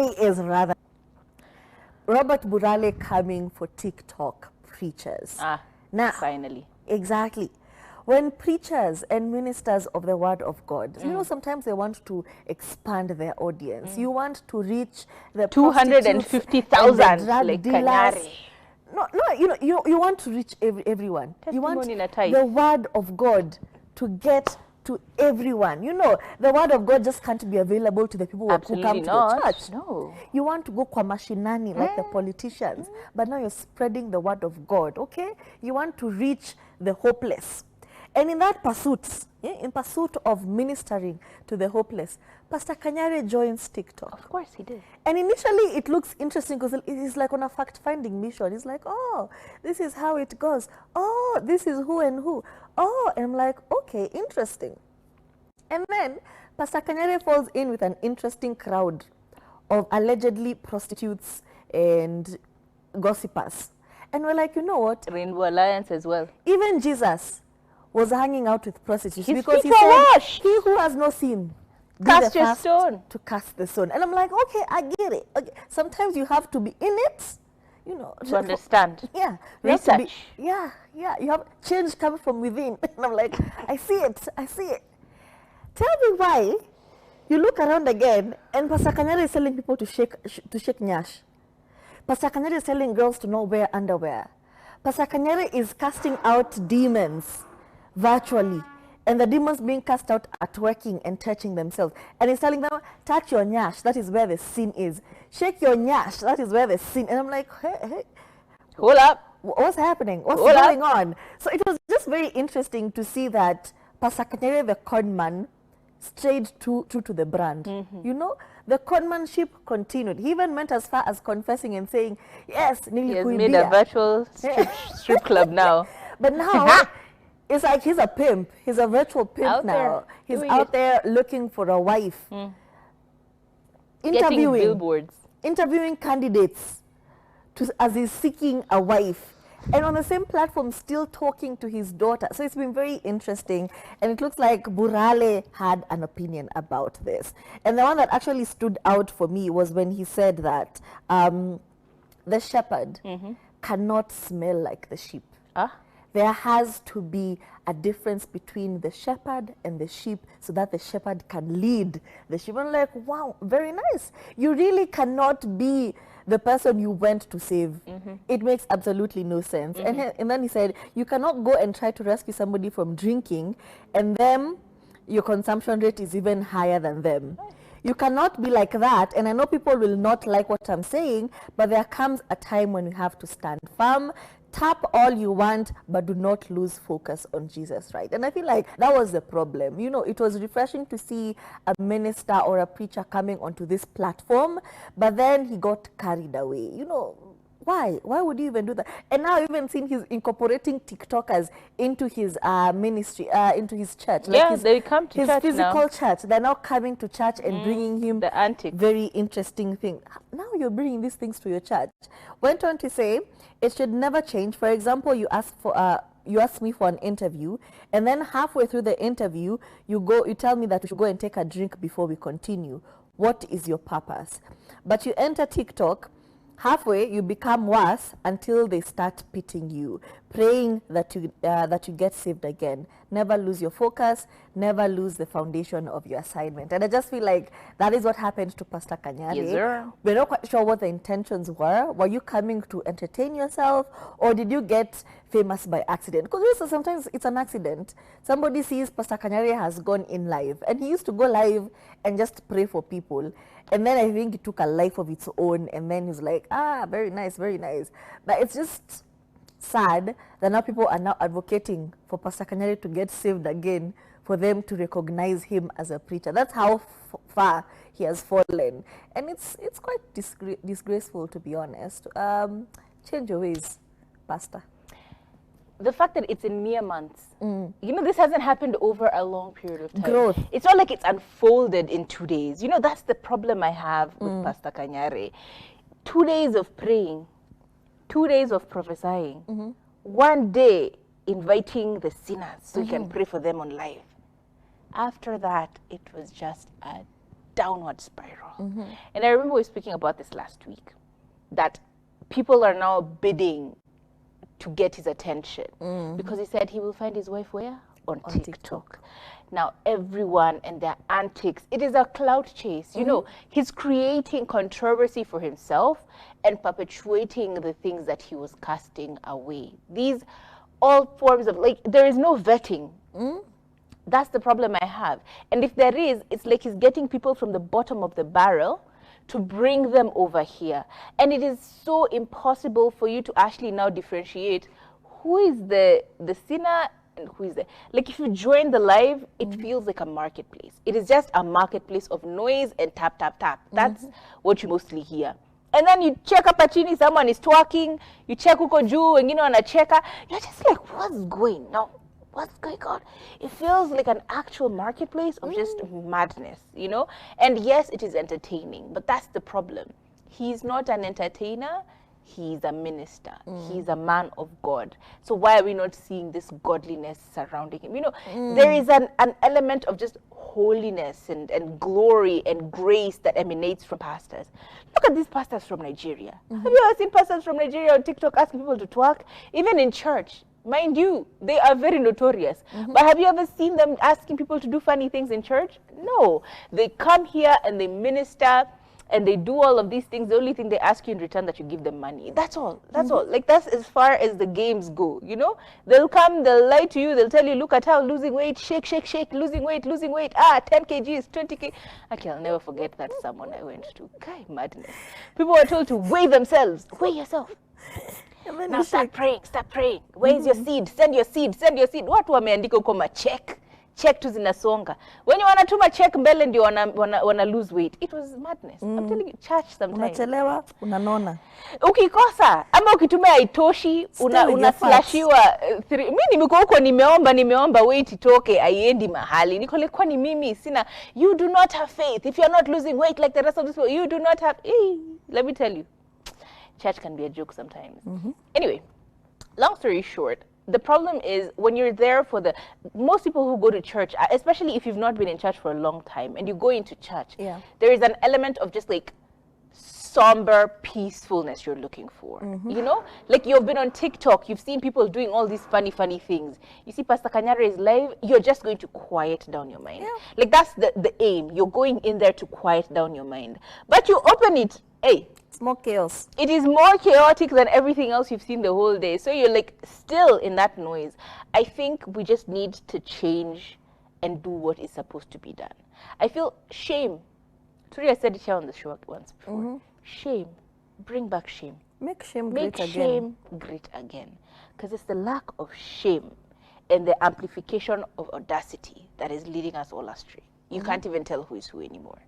today is rather Robert Burale coming for TikTok preachers. Now, Finally. Exactly. When preachers and ministers of the word of God, you know, sometimes they want to expand their audience. You want to reach the 250,000 like dealers. Kanyari. No, you want to reach everyone. You want Testimony na type. the word of God to get to everyone. You know, the word of God just can't be available to the people who come to the church. No. You want to go kwa mashinani like the politicians, but now you're spreading the word of God, okay? You want to reach the hopeless. And in that pursuit, in pursuit of ministering to the hopeless, Pastor Kanyari joins TikTok. Of course he did. And initially it looks interesting because it is like on a fact-finding mission. It's like, oh, this is how it goes. Oh, this is who and who. Oh, and I'm like, okay, interesting. And then Pastor Kanyari falls in with an interesting crowd of allegedly prostitutes and gossipers. And we're like, you know what? Rainbow Alliance as well. Even Jesus was hanging out with prostitutes His because feet he were said, washed. he who has no sin, be Cast the your first stone. to cast the stone. And I'm like, okay, I get it. Okay. Sometimes you have to be in it, you know. To understand. Yeah. You have to Research. yeah. You have change coming from within. And I'm like, I see it. Tell me why you look around again and Pastor Kanyari is telling people to shake nyash. Pastor Kanyari is telling girls to not wear underwear. Pastor Kanyari is casting out demons virtually, and the demons being cast out are twerking and touching themselves. And he's telling them, touch your nyash, that is where the sin is. Shake your nyash, that is where the sin. And I'm like, hey. Hold up. What's happening? What's going on? So it was just very interesting to see that Pastor Kanyari, the conman, stayed true to the brand. You know, the conmanship continued. He even went as far as confessing and saying, yes, he has made a virtual strip club now. But now, it's like he's a pimp. He's a virtual pimp now. He's out there looking for a wife. Getting billboards. Interviewing candidates as he's seeking a wife. And on the same platform, still talking to his daughter. So it's been very interesting. And it looks like Burale had an opinion about this. And the one that actually stood out for me was when he said that the shepherd cannot smell like the sheep. There has to be a difference between the shepherd and the sheep so that the shepherd can lead the sheep. I'm like, wow, very nice. You really cannot be the person you went to save. It makes absolutely no sense. And then he said, you cannot go and try to rescue somebody from drinking and then your consumption rate is even higher than them. You cannot be like that. And I know people will not like what I'm saying, but there comes a time when you have to stand firm. Tap all you want, but do not lose focus on Jesus, right? And I feel like that was the problem. You know, it was refreshing to see a minister or a preacher coming onto this platform, but then he got carried away. You know, why? Why would you even do that? And now I've even seen he's incorporating TikTokers into his ministry, into his church. Like they come to his church physical now. church. They're now coming to church and bringing him the antics. Very interesting thing. Now you're bringing these things to your church. Went on to say, it should never change. For example, you ask me for an interview, and then halfway through the interview, you tell me that we should go and take a drink before we continue. What is your purpose? But you enter TikTok, halfway you become worse until they start pitying you, praying that you get saved again. Never lose your focus, never lose the foundation of your assignment. And I just feel like that is what happened to Pastor Kanyari. Yes, sir. We're not quite sure what the intentions were. Were you coming to entertain yourself, or did you get famous by accident? Because sometimes it's an accident. Somebody sees Pastor Kanyari has gone in live, and he used to go live and just pray for people. And then I think it took a life of its own, and then he's like, very nice, very nice. But it's just sad that now people are now advocating for Pastor Kanyari to get saved again, for them to recognize him as a preacher. That's how far he has fallen. And it's quite disgraceful, to be honest. Change your ways, Pastor. The fact that it's in mere months, you know, this hasn't happened over a long period of time. Growth. It's not like it's unfolded in 2 days. You know, that's the problem I have with Pastor Kanyari. 2 days of praying, 2 days of prophesying, 1 day inviting the sinners so you can pray for them on live. After that, it was just a downward spiral. And I remember we were speaking about this last week, that people are now bidding to get his attention because he said he will find his wife where? On TikTok. Now everyone and their antics, it is a clout chase. You know, he's creating controversy for himself and perpetuating the things that he was casting away. These all forms of, like, there is no vetting. That's the problem I have. And if there is, it's like he's getting people from the bottom of the barrel to bring them over here. And it is so impossible for you to actually now differentiate who is the sinner and who is the, like, if you join the live, it feels like a marketplace. It is just a marketplace of noise and tap, tap, tap. That's what you mostly hear. And then you check up chini, someone is twerking, you check uko juu, wengine wanacheka. You're just like, what's going on? What's going on? It feels like an actual marketplace of just madness, you know? And yes, it is entertaining, but that's the problem. He's not an entertainer, he's a minister. He's a man of God. So why are we not seeing this godliness surrounding him? You know, there is an element of just holiness and glory and grace that emanates from pastors. Look at these pastors from Nigeria. Have you ever seen pastors from Nigeria on TikTok asking people to twerk? Even in church. Mind you, they are very notorious. But have you ever seen them asking people to do funny things in church? No. They come here and they minister and they do all of these things. The only thing they ask you in return that you give them money. That's all. That's all. Like, that's as far as the games go, you know? They'll come, they'll lie to you, they'll tell you, look at how losing weight, shake, shake, shake, losing weight, 10 kgs, 20 kg. Okay, I'll never forget that sermon I went to. God, madness. People were told to weigh themselves. Weigh yourself. Now start praying, start praying. Where is your seed? Send your seed, send your seed. Watu wameandika huko check. Check tu zinasonga. When you wanatuma check mbele ndio wana lose weight. It was madness. I'm telling you, church sometimes. Unachelewa, unanona. Ukikosa, ama ukitumia haitoshi, unaslashiwa. Mimi nimekuwa huko nimeomba weight itoke, haiendi mahali. Niko like, kwani mimi sina, you do not have faith. If you're not losing weight like the rest of this people, you do not have, let me tell you. Church can be a joke sometimes. Anyway, long story short, the problem is when you're there for most people who go to church, especially if you've not been in church for a long time and you go into church, there is an element of just like somber peacefulness you're looking for. You know, like you've been on TikTok, you've seen people doing all these funny things. You see Pastor Kanyare is live, you're just going to quiet down your mind. Like that's the aim. You're going in there to quiet down your mind. But you open it, hey, it's more chaos. It is more chaotic than everything else you've seen the whole day. So you're like still in that noise. I think we just need to change and do what is supposed to be done. I feel shame. Sorry, I said it here on the show once before. Shame. Bring back shame. Make shame Make great shame again. great again. Because it's the lack of shame and the amplification of audacity that is leading us all astray. You can't even tell who is who anymore.